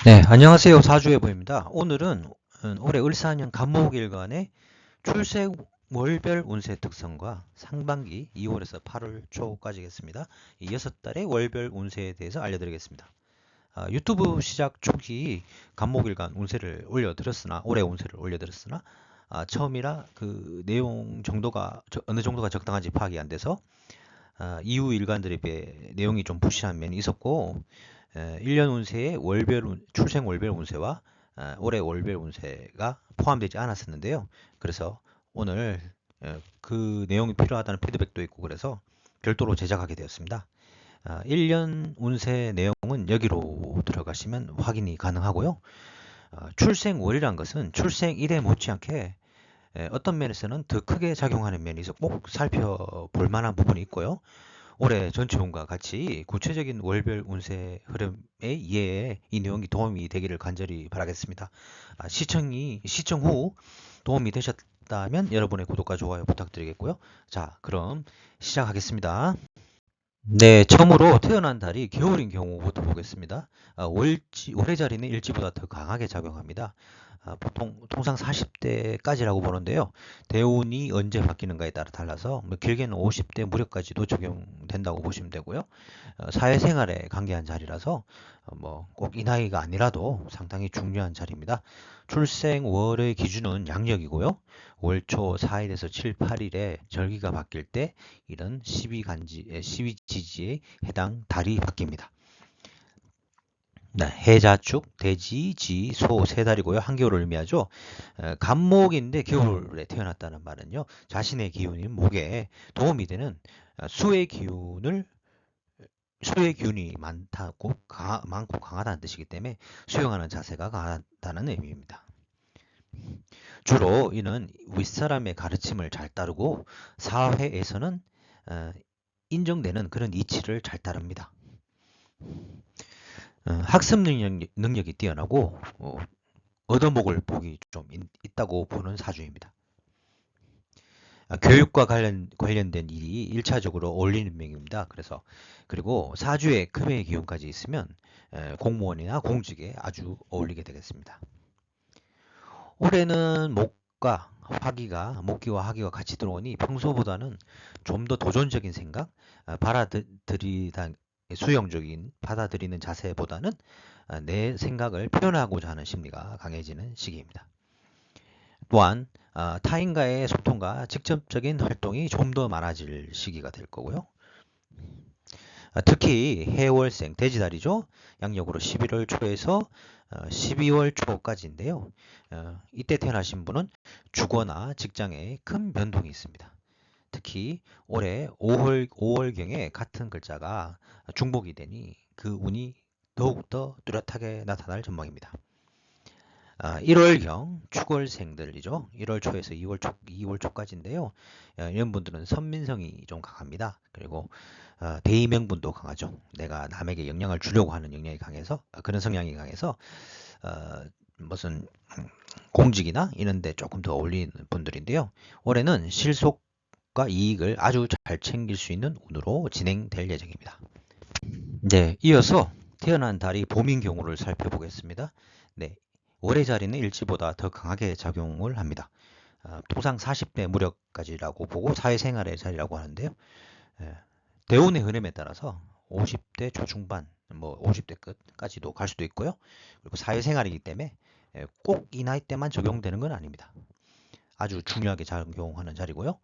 네, 안녕하세요. 사주예보입니다. 오늘은 올해 을사년 간목일간의 출생 월별 운세 특성과 상반기 2월에서 8월 초까지겠습니다. 이 6달의 월별 운세에 대해서 알려드리겠습니다. 유튜브 시작 초기 간목일간 운세를 올려드렸으나 올해 운세를 올려드렸으나 처음이라 그 내용 정도가 어느 정도가 적당한지 파악이 안 돼서 이후 일간들에 비해 내용이 좀 부실한 면이 있었고 1년 운세의 출생 월별 운세와 올해 월별 운세가 포함되지 않았었는데요. 그래서 오늘 그 내용이 필요하다는 피드백도 있고 그래서 별도로 제작하게 되었습니다. 1년 운세 내용은 여기로 들어가시면 확인이 가능하고요. 출생월이란 것은 출생일에 못지않게 어떤 면에서는 더 크게 작용하는 면이 있어 꼭 살펴볼 만한 부분이 있고요. 올해 전체 운과 같이 구체적인 월별 운세 흐름의 이해에 이 내용이 도움이 되기를 간절히 바라겠습니다. 시청 후 도움이 되셨다면 여러분의 구독과 좋아요 부탁드리겠고요. 자, 그럼 시작하겠습니다. 네, 처음으로 태어난 달이 겨울인 경우부터 보겠습니다. 월의 자리는 일지보다 더 강하게 작용합니다. 통상 40대까지라고 보는데요. 대운이 언제 바뀌는가에 따라 달라서 길게는 50대 무렵까지도 적용된다고 보시면 되고요. 사회생활에 관계한 자리라서 꼭 이 나이가 아니라도 상당히 중요한 자리입니다. 출생월의 기준은 양력이고요. 월초 4일에서 7, 8일에 절기가 바뀔 때 이런 12지지에 해당 달이 바뀝니다. 네, 해자축, 돼지, 지, 소 세 달이고요. 한겨울을 의미하죠. 간목인데 겨울에 태어났다는 말은요. 자신의 기운인 목에 도움이 되는 수의 기운을 수의 기운이 많고 강하다는 뜻이기 때문에 수용하는 자세가 강하다는 의미입니다. 주로 이는 윗사람의 가르침을 잘 따르고 사회에서는 어, 인정되는 그런 이치를 잘 따릅니다. 학습 능력이 뛰어나고 얻어먹을 복이 좀 있다고 보는 사주입니다. 교육과 관련된 일이 1차적으로 어울리는 명입니다. 그리고 사주에 금의 기운까지 있으면 공무원이나 공직에 아주 어울리게 되겠습니다. 올해는 목기와 화기가 같이 들어오니 평소보다는 좀 더 도전적인 생각, 받아들이다 수용적인 받아들이는 자세보다는 내 생각을 표현하고자 하는 심리가 강해지는 시기입니다. 또한 타인과의 소통과 직접적인 활동이 좀 더 많아질 시기가 될 거고요. 특히 해월생 돼지달이죠. 양력으로 11월 초에서 12월 초까지인데요. 이때 태어나신 분은 주거나 직장에 큰 변동이 있습니다. 특히 올해 5월경에 같은 글자가 중복이 되니 그 운이 더욱더 뚜렷하게 나타날 전망입니다. 1월경 축월생들이죠. 1월 초에서 2월 초까지인데요. 이런 분들은 선민성이 좀 강합니다. 그리고 대의명분도 강하죠. 내가 남에게 영향을 주려고 하는 영향이 강해서 그런 성향이 강해서 무슨 공직이나 이런 데 조금 더 어울리는 분들인데요. 올해는 실속과 이익을 아주 잘 챙길 수 있는 운으로 진행될 예정입니다. 네, 이어서 태어난 달이 봄인 경우를 살펴보겠습니다. 네, 월의 자리는 일지보다 더 강하게 작용을 합니다. 통상 40대 무렵까지라고 보고 사회생활의 자리라고 하는데요. 예, 대운의 흐름에 따라서 50대 초중반, 50대 끝까지도 갈 수도 있고요. 그리고 사회생활이기 때문에 꼭 이 나이 때만 적용되는 건 아닙니다. 아주 중요하게 작용하는 자리고요.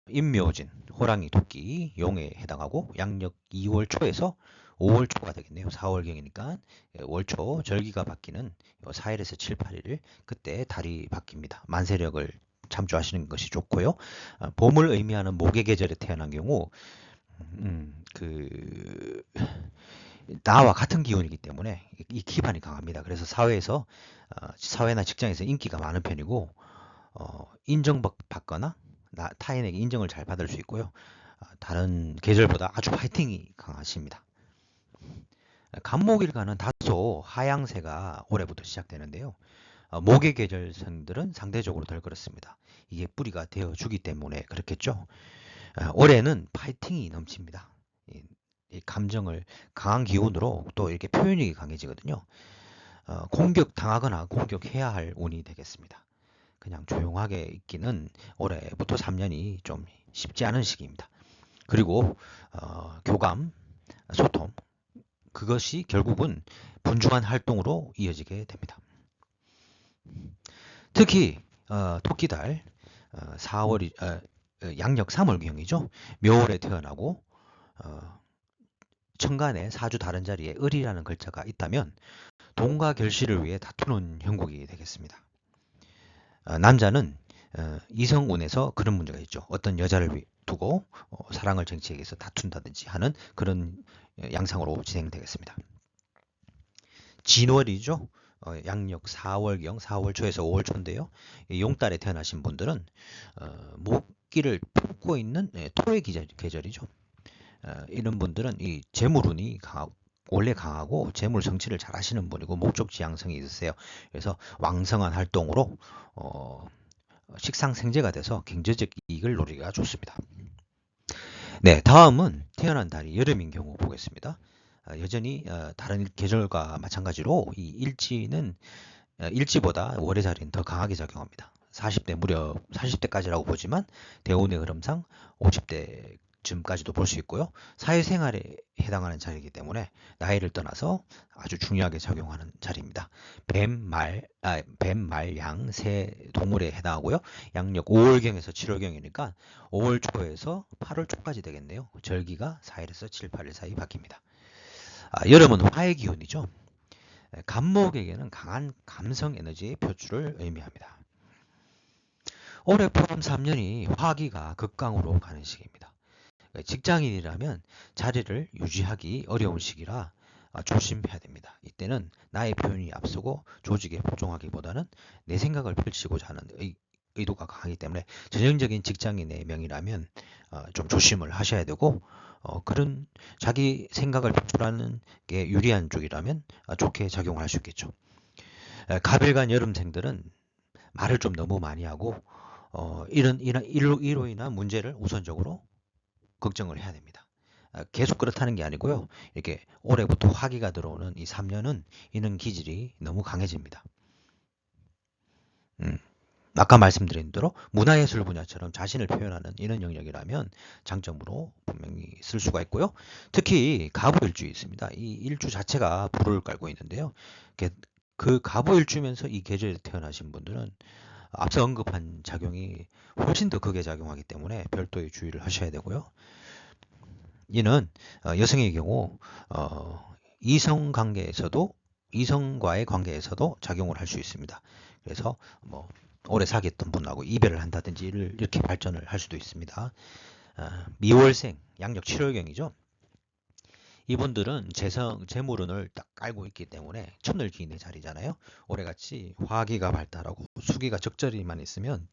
임묘진, 호랑이, 토끼, 용에 해당하고 양력 2월 초에서 5월 초가 되겠네요. 4월경이니까 월초 절기가 바뀌는 4일에서 7, 8일 그때 달이 바뀝니다. 만세력을 참조하시는 것이 좋고요. 봄을 의미하는 목의 계절에 태어난 경우 그 나와 같은 기운이기 때문에 이 기반이 강합니다. 그래서 사회나 직장에서 인기가 많은 편이고 인정받거나 타인에게 인정을 잘 받을 수 있고요. 다른 계절보다 아주 파이팅이 강하십니다. 간목일간은 다소 하향세가 올해부터 시작되는데요. 목의 계절생들은 상대적으로 덜 그렇습니다. 이게 뿌리가 되어 주기 때문에 그렇겠죠. 올해는 파이팅이 넘칩니다. 이 감정을 강한 기운으로 또 이렇게 표현력이 강해지거든요. 공격당하거나 공격해야 할 운이 되겠습니다. 그냥 조용하게 있기는 올해부터 3년이 좀 쉽지 않은 시기입니다. 그리고 교감, 소통, 그것이 결국은 분주한 활동으로 이어지게 됩니다. 특히 토끼달 4월이 양력 3월경이죠. 묘월에 태어나고 천간에 사주 다른 자리에 을이라는 글자가 있다면 돈과 결실을 위해 다투는 형국이 되겠습니다. 남자는 이성운에서 그런 문제가 있죠. 어떤 여자를 두고 사랑을 쟁취하기 위해서 다툰다든지 하는 그런 양상으로 진행되겠습니다. 진월이죠. 양력 4월경 4월 초에서 5월 초인데요. 용달에 태어나신 분들은 목기를 품고 있는 토의 계절이죠. 이런 분들은 이 재물운이 원래 강하고 재물 성취를 잘 하시는 분이고 목적지향성이 있으세요. 그래서 왕성한 활동으로 식상생재가 돼서 경제적 이익을 노리기가 좋습니다. 네, 다음은 태어난 달이 여름인 경우 보겠습니다. 여전히 다른 계절과 마찬가지로 이 일지는 일지보다 월의 자리는 더 강하게 작용합니다. 40대 무려 40대까지라고 보지만 대운의 흐름상 50대쯤까지도 볼 수 있고요. 사회생활에 해당하는 자리이기 때문에 나이를 떠나서 아주 중요하게 작용하는 자리입니다. 뱀, 말, 양, 새, 동물에 해당하고요. 양력 5월경에서 7월경이니까 5월 초에서 8월 초까지 되겠네요. 절기가 4일에서 7, 8일 사이 바뀝니다. 여름은 화의 기운이죠. 간목에게는 강한 감성 에너지의 표출을 의미합니다. 올해 포함 3년이 화기가 극강으로 가는 시기입니다. 직장인이라면 자리를 유지하기 어려운 시기라 조심해야 됩니다. 이때는 나의 표현이 앞서고 조직에 복종하기보다는 내 생각을 펼치고자 하는 의도가 강하기 때문에 전형적인 직장인의 명이라면 좀 조심을 하셔야 되고 그런 자기 생각을 표출하는 게 유리한 쪽이라면 좋게 작용을 할 수 있겠죠. 갑일간 여름생들은 말을 좀 너무 많이 하고 이로 인한 문제를 우선적으로 걱정을 해야 됩니다. 계속 그렇다는 게 아니고요. 이렇게 올해부터 화기가 들어오는 이 3년은 이런 기질이 너무 강해집니다. 아까 말씀드린 대로 문화예술 분야처럼 자신을 표현하는 이런 영역이라면 장점으로 분명히 쓸 수가 있고요. 특히 가부일주에 있습니다. 이 일주 자체가 불을 깔고 있는데요. 그 가부일주면서 이 계절에 태어나신 분들은 앞서 언급한 작용이 훨씬 더 크게 작용하기 때문에 별도의 주의를 하셔야 되고요. 이는 여성의 경우 이성과의 관계에서도 작용을 할 수 있습니다. 그래서 뭐 오래 사귀었던 분하고 이별을 한다든지 이렇게 발전을 할 수도 있습니다. 미월생 양력 7월경이죠. 이분들은 재물운을 딱 깔고 있기 때문에 천을 기인의 자리잖아요. 올해같이 화기가 발달하고 수기가 적절히만 있으면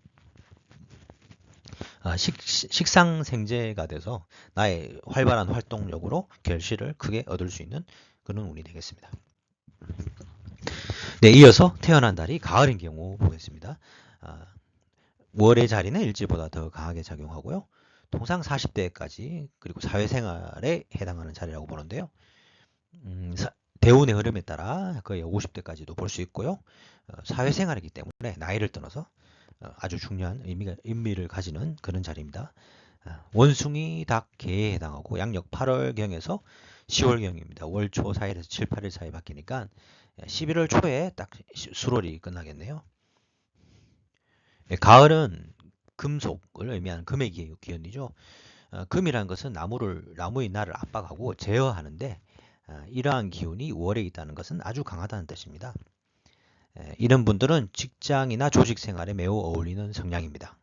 식상생재가 돼서 나의 활발한 활동력으로 결실을 크게 얻을 수 있는 그런 운이 되겠습니다. 네, 이어서 태어난 달이 가을인 경우 보겠습니다. 월의 자리는 일지보다 더 강하게 작용하고요. 통상 40대까지 그리고 사회생활에 해당하는 자리라고 보는데요. 대운의 흐름에 따라 거의 50대까지도 볼 수 있고요. 사회생활이기 때문에 나이를 떠나서 아주 중요한 의미를 가지는 그런 자리입니다. 원숭이, 닭, 개에 해당하고 양력 8월경에서 10월경입니다. 월 초 4일에서 7, 8일 사이 바뀌니까 11월 초에 딱 수월이 끝나겠네요. 가을은 금속을 의미하는 금의 기운이죠. 금이라는 것은 나무의 날을 압박하고 제어하는데 이러한 기운이 월에 있다는 것은 아주 강하다는 뜻입니다. 이런 분들은 직장이나 조직 생활에 매우 어울리는 성향입니다.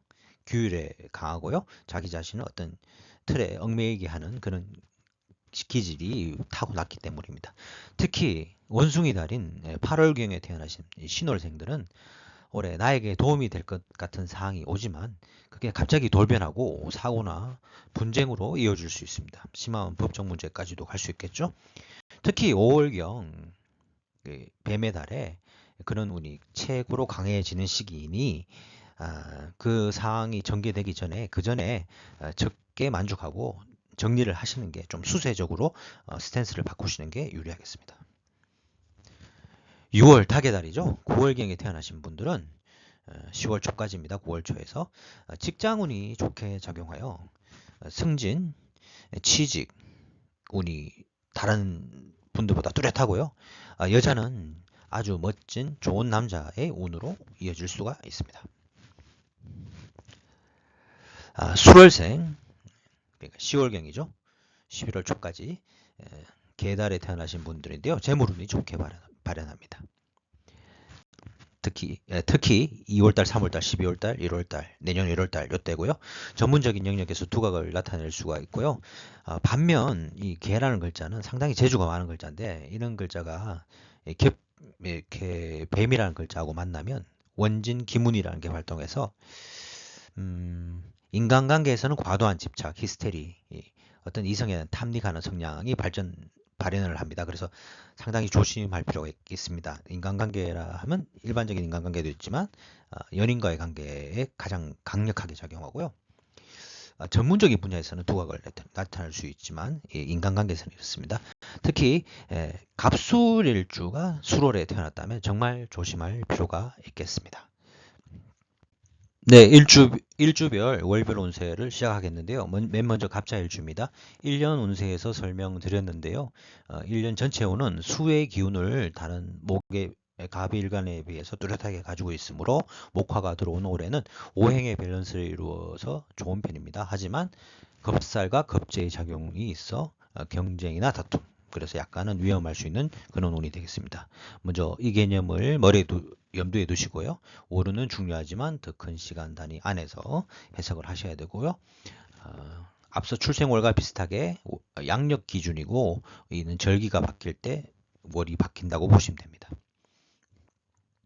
규율에 강하고요. 자기 자신을 어떤 틀에 얽매이게 하는 그런 기질이 타고났기 때문입니다. 특히 원숭이 달인 8월경에 태어나신 신월생들은 올해 나에게 도움이 될 것 같은 사항이 오지만 그게 갑자기 돌변하고 사고나 분쟁으로 이어질 수 있습니다. 심한 법적 문제까지도 갈 수 있겠죠. 특히 5월경 뱀의 달에 그런 운이 최고로 강해지는 시기이니 그 상황이 전개되기 전에 그 전에 적게 만족하고 정리를 하시는 게 좀 수세적으로 스탠스를 바꾸시는 게 유리하겠습니다. 6월 닭의 달이죠. 9월경에 태어나신 분들은 10월 초까지입니다. 9월 초에서 직장운이 좋게 작용하여 승진, 취직 운이 다른 분들보다 뚜렷하고요. 여자는 아주 멋진 좋은 남자의 운으로 이어질 수가 있습니다. 수월생, 그러니까 10월경이죠. 11월 초까지 개달에 태어나신 분들인데요. 재물운이 좋게 발현합니다. 특히 2월달, 3월달, 12월달, 1월달, 내년 1월달 이때고요. 전문적인 영역에서 두각을 나타낼 수가 있고요. 반면 이 개라는 글자는 상당히 재주가 많은 글자인데 이런 글자가 이렇게 뱀이라는 글자하고 만나면 원진 기문이라는 게 활동해서 인간관계에서는 과도한 집착, 히스테리, 어떤 이성에 대한 탐닉하는 성향이 발현을 합니다. 그래서 상당히 조심할 필요가 있습니다. 인간관계라 하면 일반적인 인간관계도 있지만 연인과의 관계에 가장 강력하게 작용하고요. 전문적인 분야에서는 두각을 나타낼 수 있지만 인간관계에서는 이렇습니다. 특히 갑술일주가 수월에 태어났다면 정말 조심할 필요가 있겠습니다. 네, 일주별 월별 운세를 시작하겠는데요. 맨 먼저 갑자일주입니다. 1년 운세에서 설명드렸는데요. 1년 전체 운은 수의 기운을 다른 목의 갑일간에 비해서 뚜렷하게 가지고 있으므로 목화가 들어온 올해는 오행의 밸런스를 이루어서 좋은 편입니다. 하지만 겁살과 겁재의 작용이 있어 경쟁이나 다툼, 그래서 약간은 위험할 수 있는 그런 운이 되겠습니다. 먼저 이 개념을 염두에 두시고요. 오르는 중요하지만 더 큰 시간 단위 안에서 해석을 하셔야 되고요. 앞서 출생월과 비슷하게 양력 기준이고 이는 절기가 바뀔 때 월이 바뀐다고 보시면 됩니다.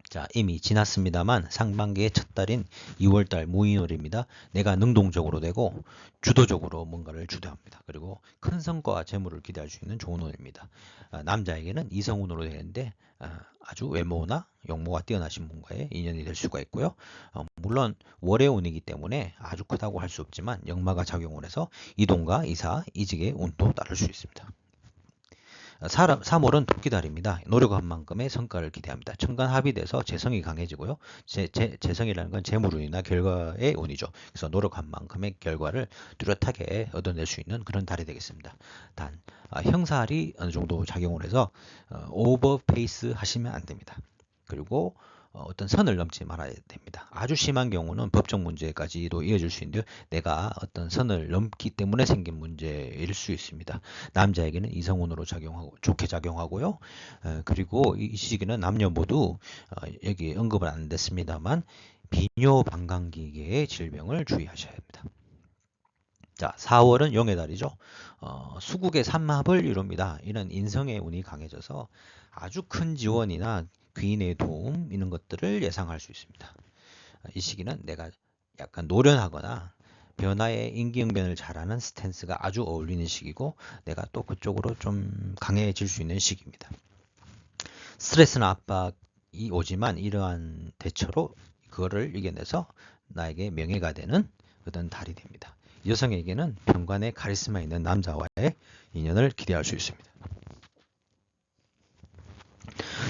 자, 이미 지났습니다만 상반기의 첫 달인 2월달 무인월입니다. 내가 능동적으로 되고 주도적으로 뭔가를 주도합니다. 그리고 큰 성과와 재물을 기대할 수 있는 좋은 운입니다. 남자에게는 이성운으로 되는데 아주 외모나 용모가 뛰어나신 분과의 인연이 될 수가 있고요. 물론 월의 운이기 때문에 아주 크다고 할 수 없지만 역마가 작용을 해서 이동과 이사, 이직의 운도 따를 수 있습니다. 3월은 토끼달입니다. 노력한 만큼의 성과를 기대합니다. 천간 합의돼서 재성이 강해지고요. 재성이라는 건 재물운이나 결과의 운이죠. 그래서 노력한 만큼의 결과를 뚜렷하게 얻어낼 수 있는 그런 달이 되겠습니다. 단 형살이 어느 정도 작용을 해서 오버페이스 하시면 안 됩니다. 그리고 어떤 선을 넘지 말아야 됩니다. 아주 심한 경우는 법적 문제까지도 이어질 수 있는데요. 내가 어떤 선을 넘기 때문에 생긴 문제일 수 있습니다. 남자에게는 이성운으로 좋게 작용하고요. 그리고 이 시기는 남녀 모두 여기 언급은 안 됐습니다만 비뇨방광기계의 질병을 주의하셔야 합니다. 자, 4월은 용의 달이죠. 수국의 삼합을 이룹니다. 이런 인성의 운이 강해져서 아주 큰 지원이나 귀인의 도움 이런 것들을 예상할 수 있습니다. 이 시기는 내가 약간 노련하거나 변화에 임기응변을 잘하는 스탠스가 아주 어울리는 시기고 내가 또 그쪽으로 좀 강해질 수 있는 시기입니다. 스트레스나 압박이 오지만 이러한 대처로 그거를 이겨내서 나에게 명예가 되는 그런 달이 됩니다. 여성에게는 병관의 카리스마 있는 남자와의 인연을 기대할 수 있습니다.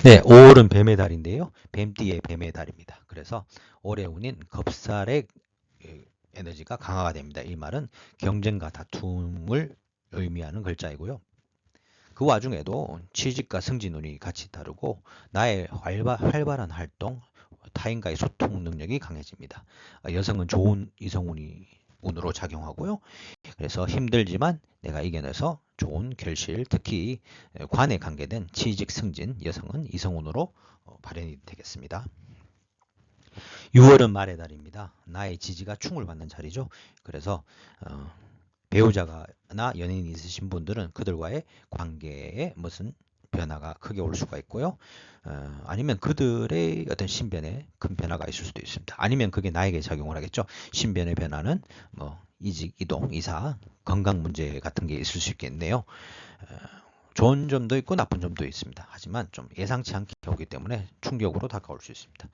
네, 5월은 뱀의 달인데요. 뱀띠의 뱀의 달입니다. 그래서 올해 운인 겁살의 에너지가 강화가 됩니다. 이 말은 경쟁과 다툼을 의미하는 글자이고요. 그 와중에도 취직과 승진운이 같이 다르고 나의 활발한 활동, 타인과의 소통 능력이 강해집니다. 여성은 좋은 운으로 작용하고요. 그래서 힘들지만 내가 이겨내서 좋은 결실, 특히 관에 관계된 취직, 승진, 여성은 이성운으로 발현이 되겠습니다. 6월은 말의 달입니다. 나의 지지가 충을 받는 자리죠. 그래서 배우자나 연인이 있으신 분들은 그들과의 관계에 무슨 변화가 크게 올 수가 있고요. 아니면 그들의 어떤 신변에 큰 변화가 있을 수도 있습니다. 아니면 그게 나에게 작용을 하겠죠. 신변의 변화는 뭐 이직, 이동, 이사, 건강 문제 같은 게 있을 수 있겠네요. 좋은 점도 있고 나쁜 점도 있습니다. 하지만 좀 예상치 않게 오기 때문에 충격으로 다가올 수 있습니다.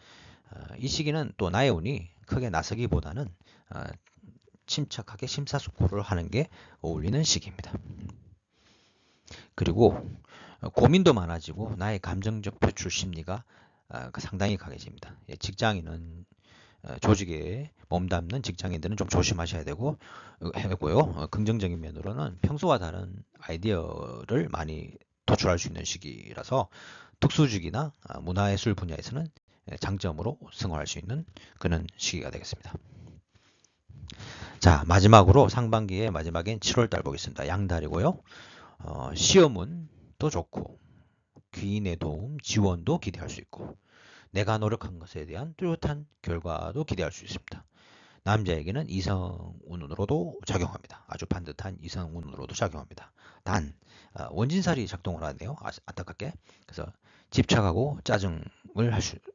이 시기는 또 나의 운이 크게 나서기보다는 침착하게 심사숙고를 하는 게 어울리는 시기입니다. 그리고 고민도 많아지고 나의 감정적 표출 심리가 상당히 강해집니다. 직장인은 조직에 몸담는 직장인들은 좀 조심하셔야 되고 하고요. 긍정적인 면으로는 평소와 다른 아이디어를 많이 도출할 수 있는 시기라서 특수직이나 문화예술 분야에서는 장점으로 승화할 수 있는 그런 시기가 되겠습니다. 자, 마지막으로 상반기의 마지막엔 7월달 보겠습니다. 양달이고요. 시험은 또 좋고 귀인의 도움, 지원도 기대할 수 있고 내가 노력한 것에 대한 뚜렷한 결과도 기대할 수 있습니다. 남자에게는 이성운으로도 작용합니다. 아주 반듯한 이성운으로도 작용합니다. 단 원진살이 작동을 하네요. 안타깝게. 그래서 집착하고 짜증을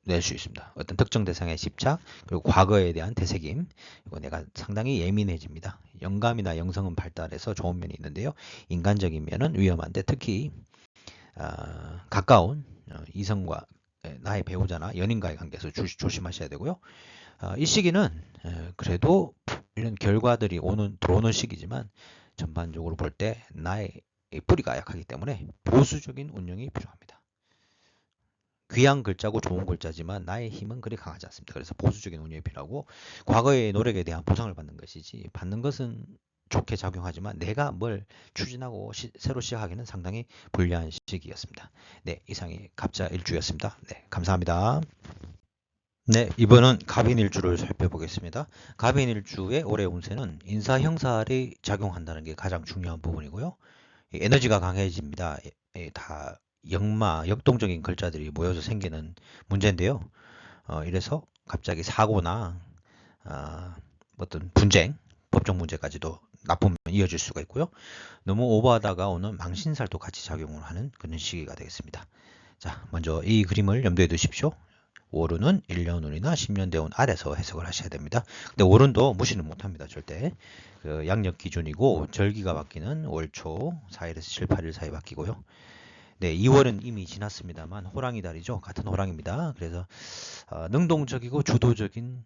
낼 수 있습니다. 어떤 특정 대상에 집착, 그리고 과거에 대한 되새김, 이거 내가 상당히 예민해집니다. 영감이나 영성은 발달해서 좋은 면이 있는데요. 인간적인 면은 위험한데 특히 가까운 이성과 나의 배우자나 연인과의 관계에서 조심하셔야 되고요. 이 시기는 그래도 이런 결과들이 들어오는 시기지만 전반적으로 볼 때 나의 뿌리가 약하기 때문에 보수적인 운영이 필요합니다. 귀한 글자고 좋은 글자지만 나의 힘은 그리 강하지 않습니다. 그래서 보수적인 운영이 필요하고 과거의 노력에 대한 보상을 받는 것이지 받는 것은 좋게 작용하지만 내가 뭘 추진하고 새로 시작하기는 상당히 불리한 시기였습니다. 네, 이상이 갑자 일주였습니다. 네, 감사합니다. 네, 이번은 갑인일주를 살펴보겠습니다. 갑인일주의 올해 운세는 인사형살이 작용한다는 게 가장 중요한 부분이고요. 에너지가 강해집니다. 다 역동적인 글자들이 모여서 생기는 문제인데요. 이래서 갑자기 사고나 어떤 분쟁, 법적 문제까지도 나쁘면 이어질 수가 있고요. 너무 오버하다가 오는 망신살도 같이 작용을 하는 그런 시기가 되겠습니다. 자, 먼저 이 그림을 염두에 두십시오. 월운은 1년운이나 10년대운 아래서 해석을 하셔야 됩니다. 근데 월운도 무시는 못합니다. 절대. 그 양력 기준이고 절기가 바뀌는 월초 4일에서 7, 8일 사이 바뀌고요. 네, 2월은 이미 지났습니다만 호랑이 달이죠. 같은 호랑입니다. 그래서 능동적이고 주도적인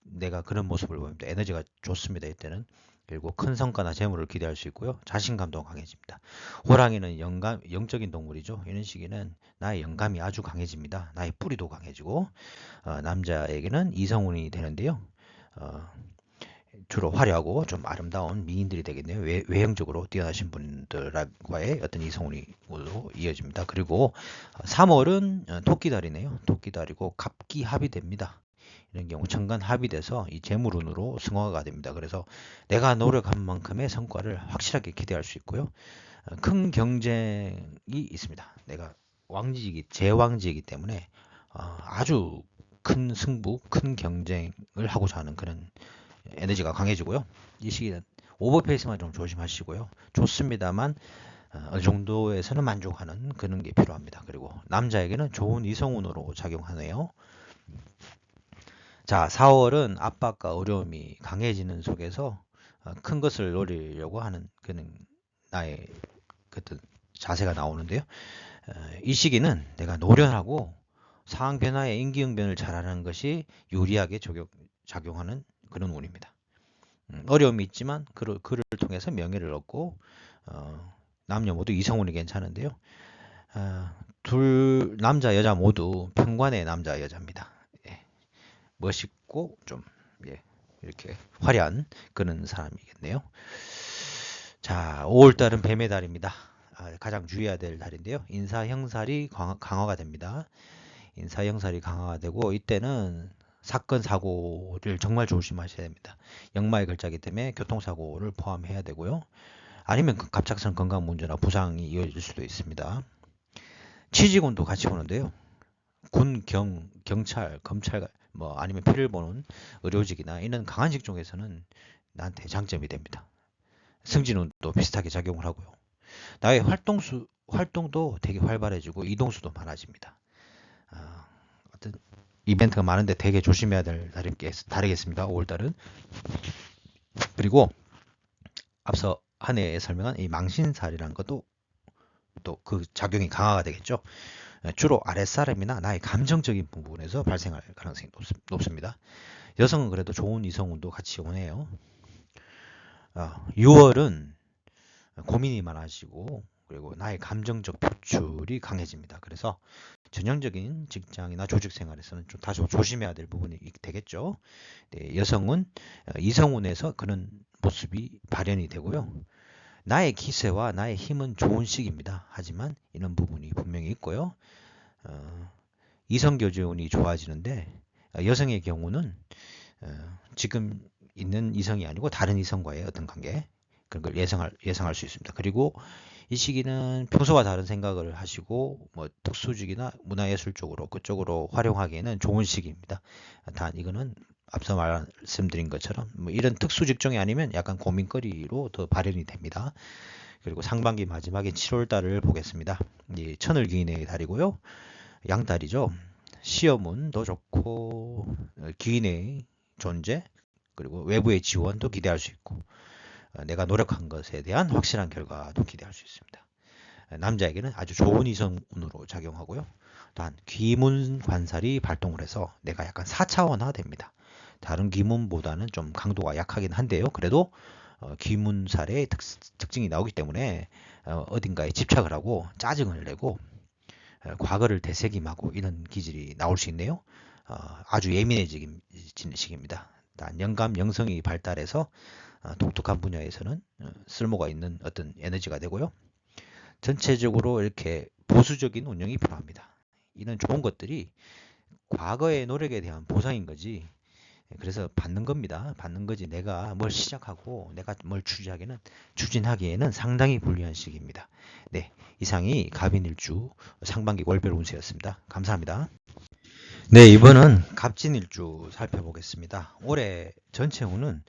내가 그런 모습을 보입니다. 에너지가 좋습니다. 이때는. 그리고 큰 성과나 재물을 기대할 수 있고요. 자신감도 강해집니다. 호랑이는 영적인 동물이죠. 이런 시기는 나의 영감이 아주 강해집니다. 나의 뿌리도 강해지고 남자에게는 이성운이 되는데요. 주로 화려하고 좀 아름다운 미인들이 되겠네요. 외형적으로 뛰어나신 분들과의 어떤 이성운으로 이어집니다. 그리고 3월은 토끼달이네요. 토끼달이고 갑기합이 됩니다. 이런 경우 천간 합의돼서 이 재물운으로 승화가 됩니다. 그래서 내가 노력한 만큼의 성과를 확실하게 기대할 수 있고요. 큰 경쟁이 있습니다. 내가 제왕지이기 때문에 아주 큰 승부, 큰 경쟁을 하고자 하는 그런 에너지가 강해지고요. 이 시기는 오버페이스만 좀 조심하시고요. 좋습니다만 어느 정도에서는 만족하는 그런 게 필요합니다. 그리고 남자에게는 좋은 이성운으로 작용하네요. 자, 4월은 압박과 어려움이 강해지는 속에서 큰 것을 노리려고 하는 그런 나의 어떤 자세가 나오는데요. 이 시기는 내가 노련하고 상황 변화에 임기응변을 잘하는 것이 유리하게 작용하는 그런 운입니다. 어려움이 있지만 그를 통해서 명예를 얻고 남녀 모두 이성운이 괜찮은데요. 둘 남자 여자 모두 평관의 남자 여자입니다. 멋있고 좀 이렇게 화려한 그런 사람이겠네요. 자, 5월달은 뱀의 달입니다. 가장 주의해야 될 달인데요. 인사형살이 강화가 됩니다. 인사형살이 강화가 되고 이때는 사건 사고를 정말 조심하셔야 됩니다. 역마의 글자이기 때문에 교통사고를 포함해야 되고요. 아니면 갑작스러운 건강 문제나 부상이 이어질 수도 있습니다. 취직운도 같이 보는데요. 군, 경찰, 검찰 아니면 피를 보는 의료직이나 이런 강한 직종에서는 나한테 장점이 됩니다. 승진운도 비슷하게 작용을 하고요. 나의 활동도 되게 활발해지고 이동수도 많아집니다. 어떤 이벤트가 많은데 되게 조심해야 될 달이겠습니다. 5월달은. 그리고 앞서 한 해에 설명한 이 망신살이라는 것도 또 그 작용이 강화가 되겠죠. 주로 아랫사람이나 나의 감정적인 부분에서 발생할 가능성이 높습니다. 여성은 그래도 좋은 이성운도 같이 오네요. 6월은 고민이 많아지고 그리고 나의 감정적 표출이 강해집니다. 그래서 전형적인 직장이나 조직 생활에서는 좀 다소 조심해야 될 부분이 되겠죠. 네, 여성은 이성운에서 그런 모습이 발현이 되고요. 나의 기세와 나의 힘은 좋은 시기입니다. 하지만 이런 부분이 분명히 있고요. 이성교제운이 좋아지는데 여성의 경우는 지금 있는 이성이 아니고 다른 이성과의 어떤 관계 그런 걸 예상할 수 있습니다. 그리고 이 시기는 평소와 다른 생각을 하시고 뭐 특수직이나 문화예술 쪽으로 그쪽으로 활용하기에는 좋은 시기입니다. 단 이거는 앞서 말씀드린 것처럼 뭐 이런 특수 직종이 아니면 약간 고민거리로 더 발현이 됩니다. 그리고 상반기 마지막에 7월 달을 보겠습니다. 이 천을 기인의 달이고요. 양달이죠. 시험운도 좋고 기인의 존재 그리고 외부의 지원도 기대할 수 있고 내가 노력한 것에 대한 확실한 결과도 기대할 수 있습니다. 남자에게는 아주 좋은 이성운으로 작용하고요. 단 귀문 관살이 발동을 해서 내가 약간 4차원화 됩니다. 다른 귀문보다는 좀 강도가 약하긴 한데요. 그래도 귀문살의 특징이 나오기 때문에 어딘가에 집착을 하고 짜증을 내고 과거를 되새김하고 이런 기질이 나올 수 있네요. 아주 예민해지는 시기입니다. 단 영감, 영성이 발달해서 독특한 분야에서는 쓸모가 있는 어떤 에너지가 되고요. 전체적으로 이렇게 보수적인 운영이 필요합니다. 이런 좋은 것들이 과거의 노력에 대한 보상인 거지. 그래서 받는 겁니다. 받는 거지 내가 뭘 시작하고 내가 뭘 추진하기에는 상당히 불리한 시기입니다. 네, 이상이 갑인일주 상반기 월별 운세였습니다. 감사합니다. 네, 이번은 갑진일주 살펴보겠습니다. 올해 전체 운은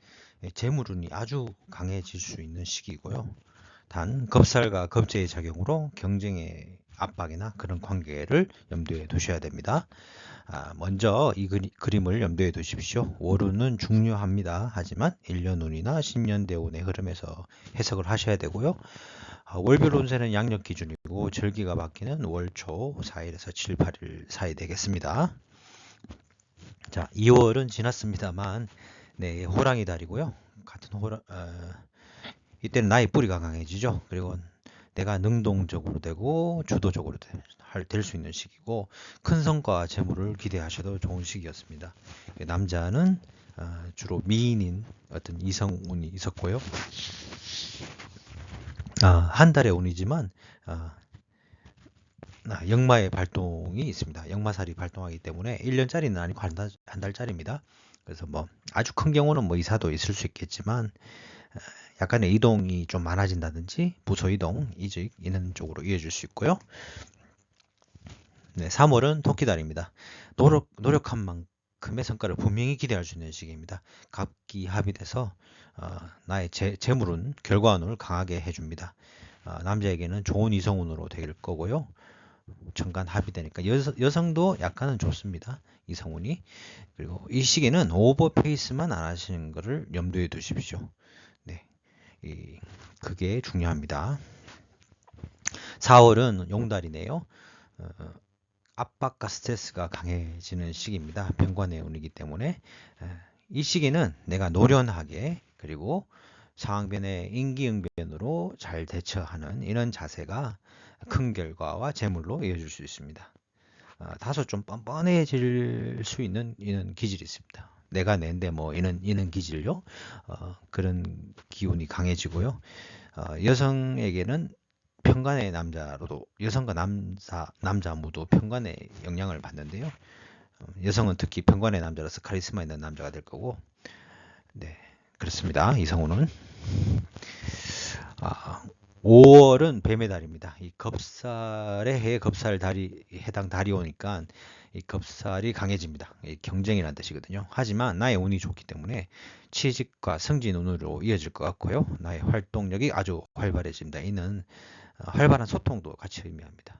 재물운이 아주 강해질 수 있는 시기이고요. 단 겁살과 겁재의 작용으로 경쟁의 압박이나 그런 관계를 염두에 두셔야 됩니다. 먼저 이 그림을 염두에 두십시오. 월운은 중요합니다. 하지만 1년운이나 10년대운의 흐름에서 해석을 하셔야 되고요. 월별 운세는 양력 기준이고 절기가 바뀌는 월초 4일에서 7, 8일 사이 되겠습니다. 자, 2월은 지났습니다만 네, 호랑이 달이고요. 같은 이때는 나의 뿌리가 강해지죠. 그리고 내가 능동적으로 되고 주도적으로 될 수 있는 시기고 큰 성과 재물을 기대하셔도 좋은 시기였습니다. 남자는 주로 미인인 어떤 이성운이 있었고요. 한 달의 운이지만 역마의 발동이 있습니다. 역마살이 발동하기 때문에 1년짜리는 아니고 한 달짜리입니다. 그래서 뭐 아주 큰 경우는 뭐 이사도 있을 수 있겠지만 약간의 이동이 좀 많아진다든지 부서 이동, 이직 이런 쪽으로 이어질 수 있고요. 네, 3월은 토끼달입니다. 노력한 만큼의 성과를 분명히 기대할 수 있는 시기입니다. 갑기 합이 돼서 나의 재물운, 결과운을 강하게 해줍니다. 남자에게는 좋은 이성운으로 될 거고요. 정간 합이 되니까 여성도 약간은 좋습니다. 이성운이. 그리고 이 시기는 오버페이스만 안 하시는 것을 염두에 두십시오. 네, 그게 중요합니다. 4월은 용달이네요. 압박과 스트레스가 강해지는 시기입니다. 병관의 운이기 때문에 이 시기는 내가 노련하게 그리고 상황 변에 임기응변으로 잘 대처하는 이런 자세가 큰 결과와 재물로 이어질 수 있습니다. 다소 좀 뻔뻔해질 수 있는 이런 기질이 있습니다. 내가 낸데 뭐 이런 기질요. 그런 기운이 강해지고요. 여성에게는 편관의 남자로도 여성과 남자 모두 편관의 영향을 받는데요. 여성은 특히 편관의 남자로서 카리스마 있는 남자가 될 거고, 네, 그렇습니다. 이성우는 5월은 뱀의 달입니다. 이 겁살의 해 겁살 달이 해당 달이 오니까 이 겁살이 강해집니다. 이 경쟁이라는 뜻이거든요. 하지만 나의 운이 좋기 때문에 취직과 승진 운으로 이어질 것 같고요. 나의 활동력이 아주 활발해집니다. 이는 활발한 소통도 같이 의미합니다.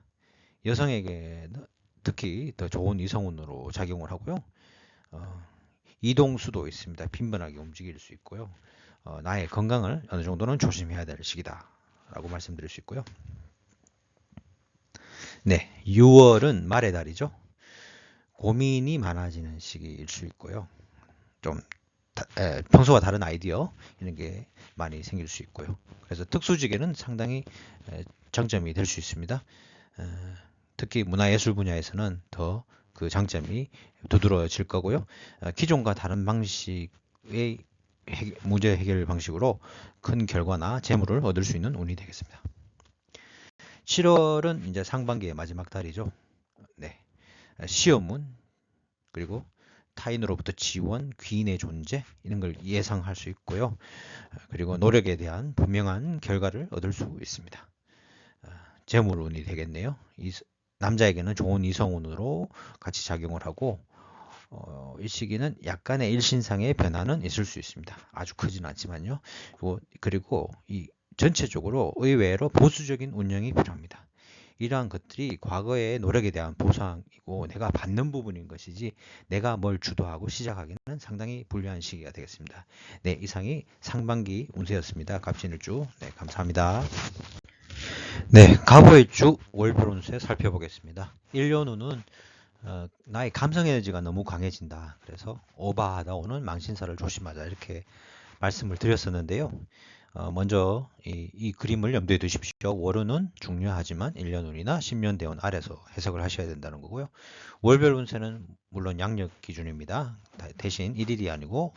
여성에게는 특히 더 좋은 이성운으로 작용을 하고요. 이동수도 있습니다. 빈번하게 움직일 수 있고요. 나의 건강을 어느 정도는 조심해야 될 시기다 라고 말씀드릴 수 있고요. 네, 6월은 말의 달이죠. 고민이 많아지는 시기일 수 있고요. 좀 평소와 다른 아이디어 이런 게 많이 생길 수 있고요. 그래서 특수직에는 상당히 장점이 될 수 있습니다. 특히 문화예술 분야에서는 더 그 장점이 두드러질 거고요. 기존과 다른 방식의 문제 해결 방식으로 큰 결과나 재물을 얻을 수 있는 운이 되겠습니다. 7월은 이제 상반기의 마지막 달이죠. 네. 시험운 그리고 타인으로부터 지원, 귀인의 존재 이런 걸 예상할 수 있고요. 그리고 노력에 대한 분명한 결과를 얻을 수 있습니다. 재물운이 되겠네요. 남자에게는 좋은 이성운으로 같이 작용을 하고 이 시기는 약간의 일신상의 변화는 있을 수 있습니다. 아주 크진 않지만요. 그리고 이 전체적으로 의외로 보수적인 운영이 필요합니다. 이러한 것들이 과거의 노력에 대한 보상이고 내가 받는 부분인 것이지 내가 뭘 주도하고 시작하기는 상당히 불리한 시기가 되겠습니다. 네, 이상이 상반기 운세였습니다. 갑진일주. 네, 감사합니다. 네, 갑오의 주 월별 운세 살펴보겠습니다. 1년 후는 나의 감성 에너지가 너무 강해진다. 그래서 오버하다 오는 망신사를 조심하자 이렇게 말씀을 드렸었는데요. 먼저 이 그림을 염두에 두십시오. 월운은 중요하지만 1년 운이나 10년 대운 아래서 해석을 하셔야 된다는 거고요. 월별 운세는 물론 양력 기준입니다. 대신 1일이 아니고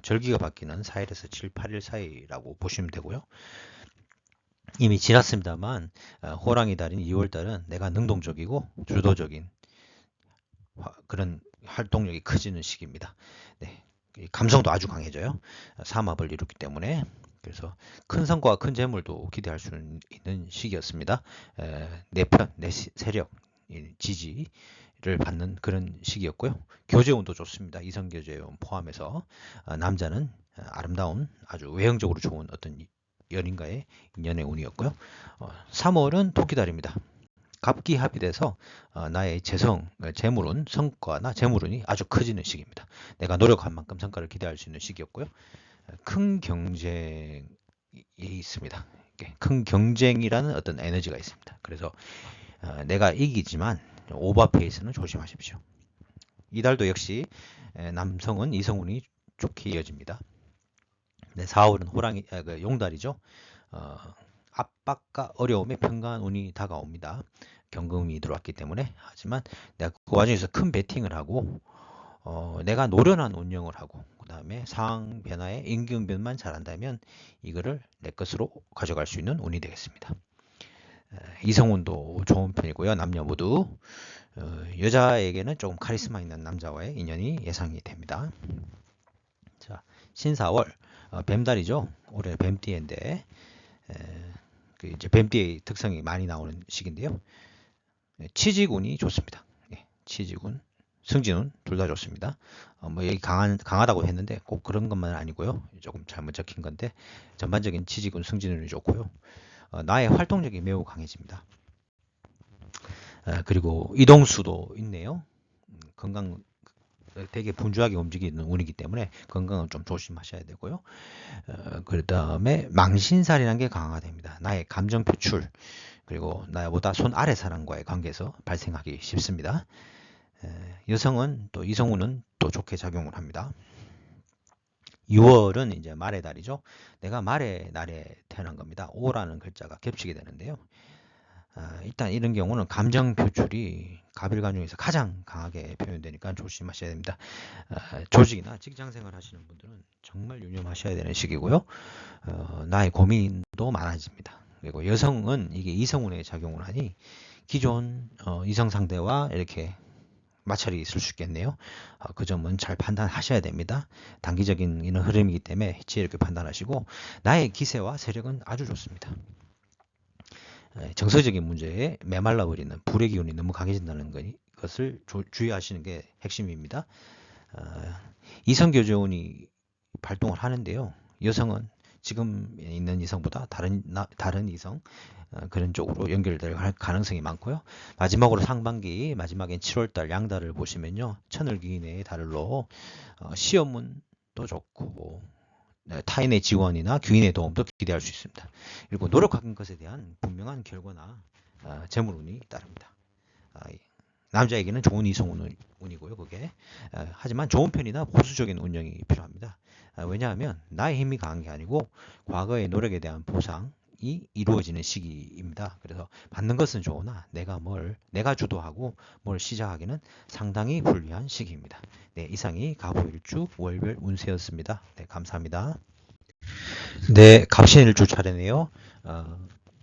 절기가 바뀌는 4일에서 7, 8일 사이라고 보시면 되고요. 이미 지났습니다만 호랑이 달인 2월 달은 내가 능동적이고 주도적인 그런 활동력이 커지는 시기입니다. 네, 감성도 아주 강해져요. 삼합을 이루기 때문에 그래서 큰 성과와 큰 재물도 기대할 수 있는 시기였습니다. 내 편, 내 세력, 지지를 받는 그런 시기였고요. 교제운도 좋습니다. 이성교제운 포함해서 남자는 아름다운 아주 외형적으로 좋은 어떤 연인과의 인연의 운이었고요. 3월은 토끼달입니다. 갑기합이 돼서 나의 재물운, 성과나 재물운이 아주 커지는 시기입니다. 내가 노력한 만큼 성과를 기대할 수 있는 시기였고요. 큰 경쟁이 있습니다. 큰 경쟁이라는 어떤 에너지가 있습니다. 그래서 내가 이기지만 오버페이스는 조심하십시오. 이달도 역시 남성은 이성운이 좋게 이어집니다. 네, 4월은 용달이죠. 압박과 어려움에 평강한 운이 다가옵니다. 경금이 들어왔기 때문에. 하지만 내가 그 와중에서 큰 베팅을 하고 내가 노련한 운영을 하고 그 다음에 상황 변화에 임기응변만 잘한다면 이거를 내 것으로 가져갈 수 있는 운이 되겠습니다. 이성운도 좋은 편이고요. 남녀 모두. 여자에게는 조금 카리스마 있는 남자와의 인연이 예상이 됩니다. 자, 신사월 뱀달이죠. 올해 뱀띠인데 이제 뱀띠의 특성이 많이 나오는 시기인데요. 치지운이 좋습니다. 치지운, 승진운 둘 다 좋습니다. 뭐 여기 강하다고 했는데 꼭 그런 것만 아니고요. 조금 잘못 적힌 건데 전반적인 치지운, 승진운이 좋고요. 나의 활동력이 매우 강해집니다. 그리고 이동수도 있네요. 건강 되게 분주하게 움직이는 운이기 때문에 건강은 좀 조심하셔야 되고요. 그 다음에 망신살이라는 게 강화됩니다. 나의 감정 표출 그리고 나보다 손 아래 사람과의 관계에서 발생하기 쉽습니다. 여성은 또 이성운은 또 좋게 작용을 합니다. 6월은 이제 말의 달이죠. 내가 말의 날에 태어난 겁니다. 오라는 글자가 겹치게 되는데요. 일단 이런 경우는 감정 표출이 갑일간중에서 가장 강하게 표현되니까 조심하셔야 됩니다. 조직이나 직장생활 하시는 분들은 정말 유념하셔야 되는 시기고요. 나의 고민도 많아집니다. 그리고 여성은 이게 이성운에 작용을 하니 기존 이성 상대와 이렇게 마찰이 있을 수 있겠네요. 그 점은 잘 판단하셔야 됩니다. 단기적인 이런 흐름이기 때문에 지혜롭게 판단하시고 나의 기세와 세력은 아주 좋습니다. 정서적인 문제에 메말라버리는 불의 기운이 너무 강해진다는 것을 주의하시는 게 핵심입니다. 이성교제운이 발동을 하는데요. 여성은 지금 있는 이성보다 다른 이성 그런 쪽으로 연결될 가능성이 많고요. 마지막으로 상반기 마지막엔 7월달 양달을 보시면요. 천을귀인의 달로 시험운도 좋고 타인의 지원이나 귀인의 도움도 기대할 수 있습니다. 그리고 노력한 것에 대한 분명한 결과나 재물운이 따릅니다. 남자에게는 좋은 이성운이고요. 그게 하지만 좋은 편이나 보수적인 운영이 필요합니다. 왜냐하면 나의 힘이 강한 게 아니고 과거의 노력에 대한 보상 이루어지는 시기입니다. 그래서 받는 것은 좋으나 내가 주도하고 뭘 시작하기는 상당히 불리한 시기입니다. 네, 이상이 갑오일주 월별 운세였습니다. 네, 감사합니다. 네, 갑신일주 차례네요.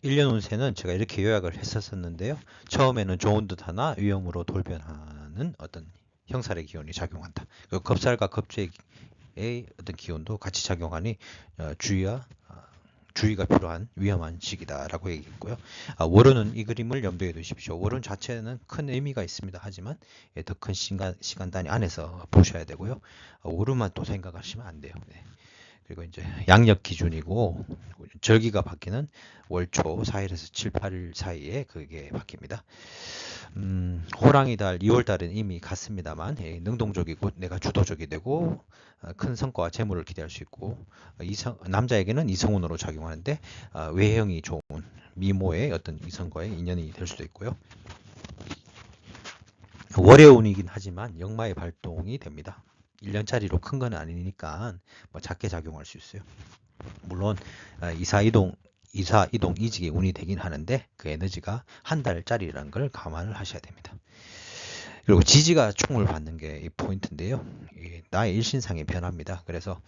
1년 운세는 제가 이렇게 요약을 했었는데요. 처음에는 좋은 듯 하나 위험으로 돌변하는 어떤 형살의 기운이 작용한다. 그리고 겁살과 겁재의 어떤 기운도 같이 작용하니 주의가 필요한 위험한 시기다라고 얘기했고요. 월운은 이 그림을 염두에 두십시오. 월운 자체는 큰 의미가 있습니다. 하지만 더 큰 시간 단위 안에서 보셔야 되고요. 월운만 또 생각하시면 안 돼요. 네. 그리고 이제 양력 기준이고 절기가 바뀌는 월초 4일에서 7, 8일 사이에 그게 바뀝니다. 호랑이 달 2월 달은 이미 갔습니다만 능동적이고 내가 주도적이 되고 큰 성과와 재물을 기대할 수 있고 남자에게는 이성운으로 작용하는데 외형이 좋은 미모의 어떤 이성과의 인연이 될 수도 있고요. 월의 운이긴 하지만 역마의 발동이 됩니다. 1년짜리로 큰 건 아니니까 뭐 작게 작용할 수 있어요. 물론 이사 이동 이직의 운이 되긴 하는데 그 에너지가 한 달짜리라는 걸 감안을 하셔야 됩니다. 그리고 지지가 총을 받는 게 포인트인데요. 나의 일신상이 변합니다. 그래서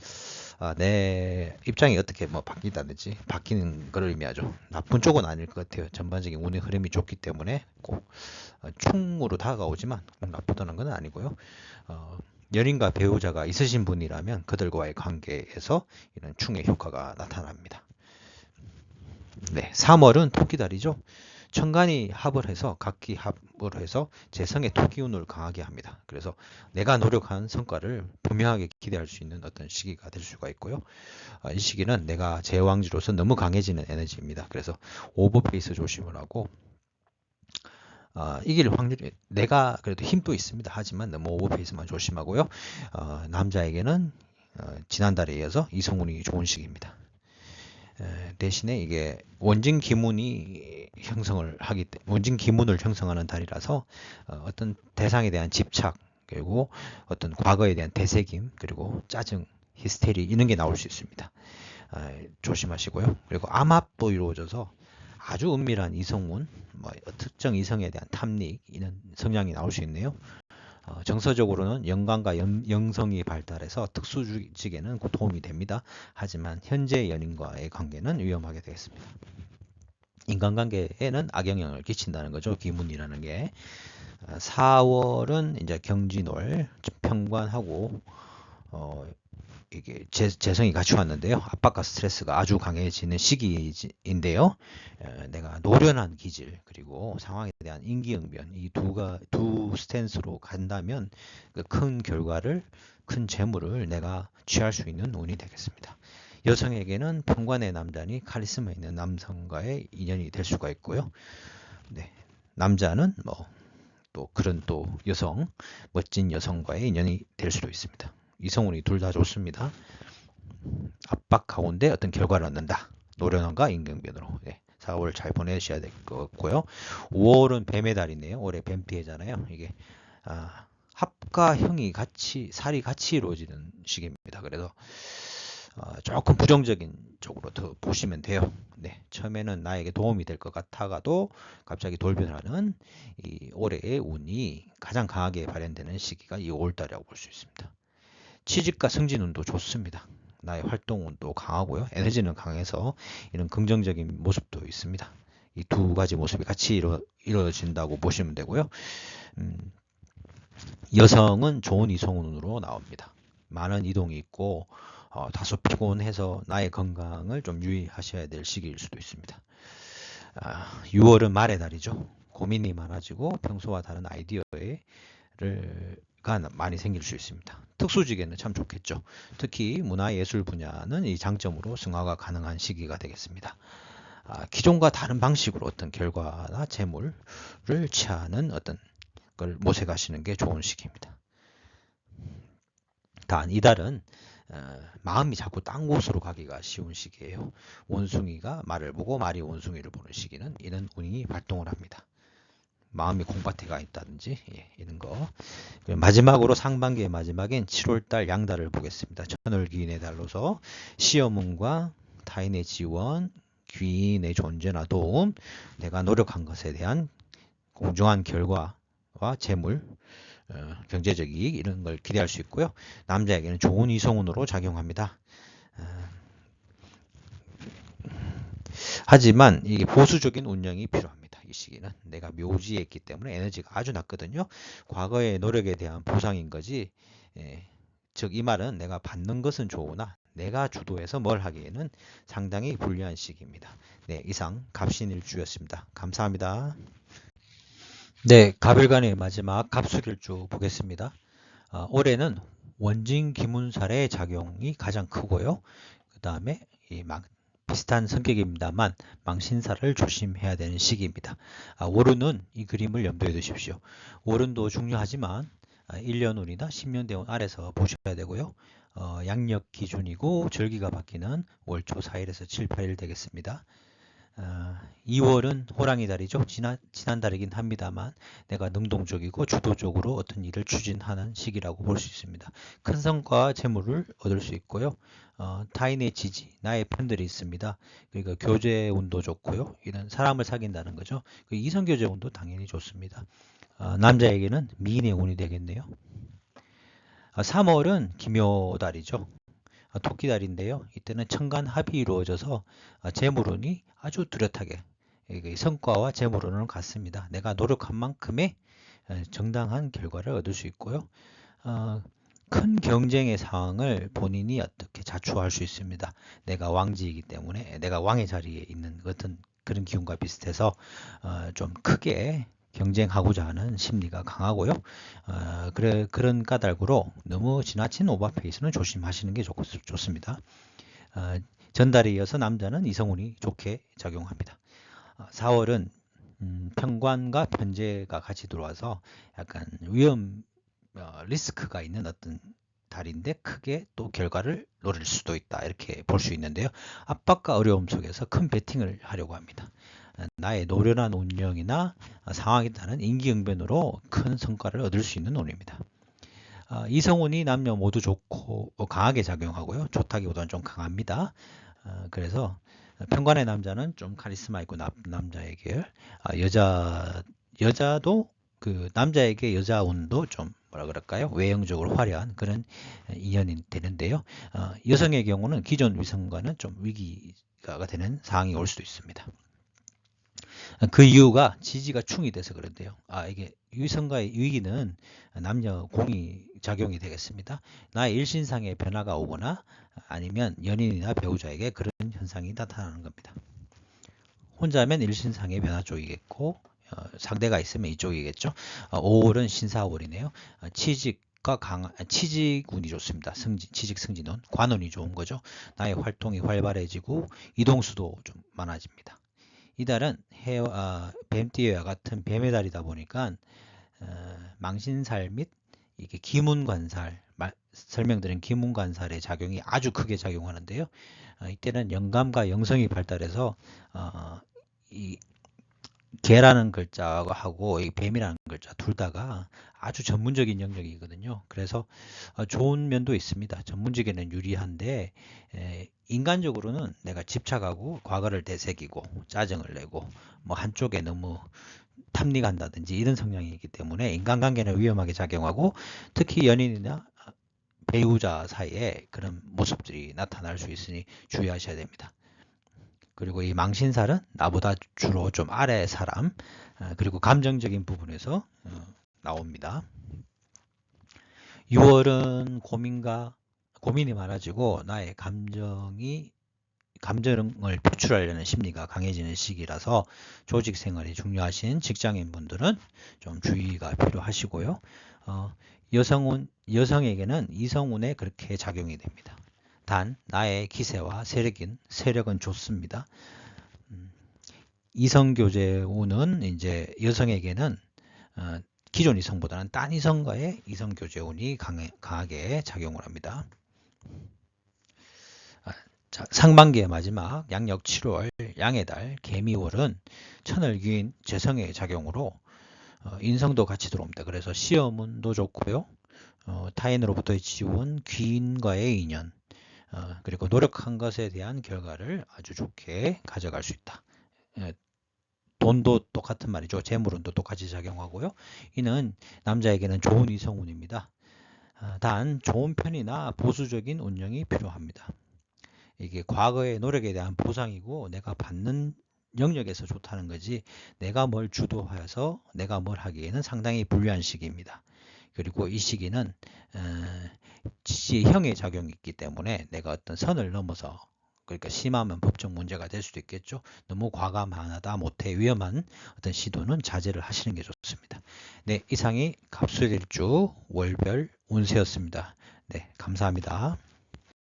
내 입장이 어떻게 뭐 바뀐다든지 바뀌는 걸 의미하죠. 나쁜 쪽은 아닐 것 같아요. 전반적인 운의 흐름이 좋기 때문에 꼭 충으로 다가오지만 나쁘다는 건 아니고요. 연인과 배우자가 있으신 분이라면 그들과의 관계에서 이런 충의 효과가 나타납니다. 네, 3월은 토끼달이죠. 천간이 합을 해서 각기 합을 해서 재성의 토기운을 강하게 합니다. 그래서 내가 노력한 성과를 분명하게 기대할 수 있는 어떤 시기가 될 수가 있고요. 이 시기는 내가 제왕지로서 너무 강해지는 에너지입니다. 그래서 오버페이스 조심을 하고 이길 확률이 내가 그래도 힘도 있습니다. 하지만 너무 오버페이스만 조심하고요. 남자에게는 지난달에 이어서 이성운이 좋은 시기입니다. 대신에 이게 원진 기문을 형성하는 달이라서 어떤 대상에 대한 집착 그리고 어떤 과거에 대한 되새김 그리고 짜증, 히스테리 이런 게 나올 수 있습니다. 조심하시고요. 그리고 암합도 이루어져서 아주 은밀한 이성운, 특정 이성에 대한 탐닉 이런 성향이 나올 수 있네요. 정서적으로는 영광과 영성이 발달해서 특수직에는 도움이 됩니다. 하지만 현재 연인과의 관계는 위험하게 되겠습니다. 인간관계에는 악영향을 끼친다는 거죠. 기문이라는 게. 4월은 이제 경진월 평관하고 이게 재성이 같이 왔는데요. 압박과 스트레스가 아주 강해지는 시기인데요. 내가 노련한 기질 그리고 상황에 대한 임기응변 이 두 스탠스로 간다면 큰 결과를 큰 재물을 내가 취할 수 있는 운이 되겠습니다. 여성에게는 평관의 남자니 카리스마 있는 남성과의 인연이 될 수가 있고요. 네, 남자는 또 그런 또 여성 멋진 여성과의 인연이 될 수도 있습니다. 이성운이 둘 다 좋습니다. 압박 가운데 어떤 결과를 얻는다. 노련함과 임경변으로. 네, 4월 잘 보내셔야 될 것 같고요. 5월은 뱀의 달이네요. 올해 뱀 피해잖아요. 이게 합과 형이 살이 같이 이루어지는 시기입니다. 그래서 조금 부정적인 쪽으로 더 보시면 돼요. 네, 처음에는 나에게 도움이 될 것 같아가도 갑자기 돌변하는 이 올해의 운이 가장 강하게 발현되는 시기가 이 5월달이라고 볼 수 있습니다. 취직과 승진운도 좋습니다. 나의 활동운도 강하고요. 에너지는 강해서 이런 긍정적인 모습도 있습니다. 이 두 가지 모습이 같이 이루어진다고 보시면 되고요. 여성은 좋은 이성운으로 나옵니다. 많은 이동이 있고 다소 피곤해서 나의 건강을 좀 유의하셔야 될 시기일 수도 있습니다. 6월은 말의 달이죠. 고민이 많아지고 평소와 다른 아이디어가 많이 생길 수 있습니다. 특수직에는 참 좋겠죠. 특히 문화예술 분야는 이 장점으로 승화가 가능한 시기가 되겠습니다. 기존과 다른 방식으로 어떤 결과나 재물을 취하는 어떤 걸 모색하시는 게 좋은 시기입니다. 단 이달은 마음이 자꾸 딴 곳으로 가기가 쉬운 시기예요. 원숭이가 말을 보고 말이 원숭이를 보는 시기는 이런 운이 발동을 합니다. 마음이 공밭에 가 있다든지 이런 거. 마지막으로 상반기의 마지막엔 7월달 양달을 보겠습니다. 천을기인의 달로서 시험운과 타인의 지원, 귀인의 존재나 도움, 내가 노력한 것에 대한 공정한 결과와 재물, 경제적 이익 이런 걸 기대할 수 있고요. 남자에게는 좋은 이성운으로 작용합니다. 하지만 이게 보수적인 운영이 필요합니다. 이 시기는 내가 묘지에 있기 때문에 에너지가 아주 낮거든요. 과거의 노력에 대한 보상인 거지. 즉 이 말은 내가 받는 것은 좋으나 내가 주도해서 뭘 하기에는 상당히 불리한 시기입니다. 네, 이상 갑신일주였습니다. 감사합니다. 네, 갑일간의 마지막 갑술일주 보겠습니다. 올해는 원진 기문살의 작용이 가장 크고요. 그 다음에 비슷한 성격입니다만 망신살을 조심해야 되는 시기입니다. 월운은 이 그림을 염두에 두십시오. 월운도 중요하지만 1년운이나 10년대운 아래서 보셔야 되고요. 양력 기준이고 절기가 바뀌는 월초 4일에서 7, 8일 되겠습니다. 2월은 호랑이 달이죠. 지난 달이긴 합니다만 내가 능동적이고 주도적으로 어떤 일을 추진하는 시기라고 볼 수 있습니다. 큰 성과와 재물을 얻을 수 있고요. 타인의 지지, 나의 팬들이 있습니다. 그러니까 교제 운도 좋고요. 이런 사람을 사귄다는 거죠. 그 이성 교제 운도 당연히 좋습니다. 남자에게는 미인의 운이 되겠네요. 3월은 기묘달이죠. 토끼달인데요. 이때는 천간 합이 이루어져서 재물운이 아주 뚜렷하게 성과와 재물운은 같습니다. 내가 노력한 만큼의 정당한 결과를 얻을 수 있고요. 큰 경쟁의 상황을 본인이 어떻게 자초할 수 있습니다. 내가 왕지이기 때문에 내가 왕의 자리에 있는 어떤 그런 기운과 비슷해서 좀 크게 경쟁하고자 하는 심리가 강하고요. 그런 까닭으로 너무 지나친 오버페이스는 조심하시는 게 좋습니다. 전달에 이어서 남자는 이성운이 좋게 작용합니다. 4월은 편관과 편재가 같이 들어와서 약간 리스크가 있는 어떤 달인데 크게 또 결과를 노릴 수도 있다 이렇게 볼 수 있는데요. 압박과 어려움 속에서 큰 배팅을 하려고 합니다. 나의 노련한 운영이나 상황에 따른 임기응변으로 큰 성과를 얻을 수 있는 운입니다. 이성운이 남녀 모두 좋고 강하게 작용하고요. 좋다기보다는 좀 강합니다. 그래서 편관의 남자는 좀 카리스마 있고 남자의 계열, 여자도 그 남자에게 여자 운도 좀 뭐라 그럴까요? 외형적으로 화려한 그런 인연이 되는데요. 여성의 경우는 기존 위성과는 좀 위기가 되는 상황이 올 수도 있습니다. 그 이유가 지지가 충이 돼서 그런데요. 이게 위성과의 위기는 남녀 공이 작용이 되겠습니다. 나의 일신상의 변화가 오거나 아니면 연인이나 배우자에게 그런 현상이 나타나는 겁니다. 혼자면 일신상의 변화 쪽이겠고 상대가 있으면 이쪽이겠죠. 5월은 신사월이네요. 취직운이 좋습니다. 취직 승진운, 관운이 좋은 거죠. 나의 활동이 활발해지고 이동수도 좀 많아집니다. 이달은 뱀띠와 같은 뱀의 달이다 보니까 망신살 및 이게 기문관살, 설명드린 기문관살의 작용이 아주 크게 작용하는데요. 이때는 영감과 영성이 발달해서 이 개라는 글자하고 이 뱀이라는 글자 둘 다가 아주 전문적인 영역이거든요. 그래서 좋은 면도 있습니다. 전문직에는 유리한데 인간적으로는 내가 집착하고 과거를 되새기고 짜증을 내고 뭐 한쪽에 너무 탐닉한다든지 이런 성향이 있기 때문에 인간관계는 위험하게 작용하고 특히 연인이나 배우자 사이에 그런 모습들이 나타날 수 있으니 주의하셔야 됩니다. 그리고 이 망신살은 나보다 주로 좀 아래 사람 그리고 감정적인 부분에서 나옵니다. 6월은 고민이 많아지고 나의 감정을 표출하려는 심리가 강해지는 시기라서 조직 생활이 중요하신 직장인 분들은 좀 주의가 필요하시고요. 여성에게는 이성운에 그렇게 작용이 됩니다. 단 나의 기세와 세력은 좋습니다. 이성교제 운은 이제 여성에게는 기존 이성보다는 딴 이성과의 이성교제 운이 강하게 작용을 합니다. 자, 상반기의 마지막 양력 7월 양해달 개미월은 천을귀인 재성의 작용으로 인성도 같이 들어옵니다. 그래서 시험운도 좋고요. 타인으로부터의 지원, 귀인과의 인연, 그리고 노력한 것에 대한 결과를 아주 좋게 가져갈 수 있다. 돈도 똑같은 말이죠. 재물운도 똑같이 작용하고요. 이는 남자에게는 좋은 이성운입니다. 단 좋은 편이나 보수적인 운영이 필요합니다. 이게 과거의 노력에 대한 보상이고 내가 받는 영역에서 좋다는 거지, 내가 뭘 주도하여서 내가 뭘 하기에는 상당히 불리한 시기입니다. 그리고 이 시기는 지지형의 작용이 있기 때문에 내가 어떤 선을 넘어서, 그러니까 심하면 법적 문제가 될 수도 있겠죠. 너무 과감하다 못해 위험한 어떤 시도는 자제를 하시는 게 좋습니다. 네, 이상이 갑술일주 월별 운세였습니다. 네, 감사합니다.